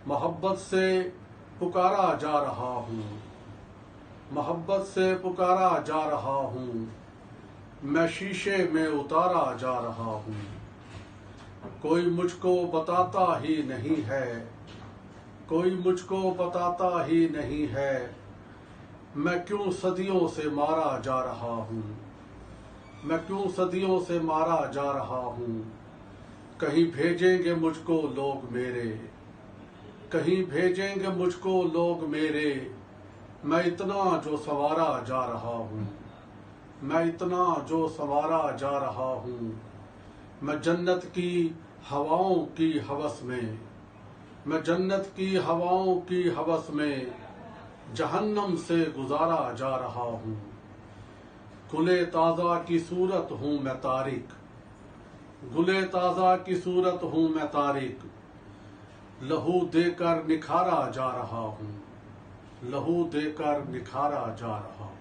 मोहब्बत से पुकारा जा रहा हूँ, मोहब्बत से पुकारा जा रहा हूँ, मैं शीशे में उतारा जा रहा हूँ। कोई मुझको बताता ही नहीं है, कोई मुझको बताता ही नहीं है, मैं क्यों सदियों से मारा जा रहा हूँ, मैं क्यों सदियों से मारा जा रहा हूँ। कहीं भेजेंगे मुझको लोग मेरे, कहीं भेजेंगे मुझको लोग मेरे, मैं इतना जो सवारा जा रहा हूँ, मैं इतना जो सवारा जा रहा हूँ। मैं जन्नत की हवाओं की हवस में, मैं जन्नत की हवाओं की हवस में, जहन्नम से गुजारा जा रहा हूँ। गुले ताज़ा की सूरत हूँ मैं तारिक, गुले ताज़ा की सूरत हूँ मैं तारिक, लहू देकर निखारा जा रहा हूँ, लहू देकर निखारा जा रहा हूँ।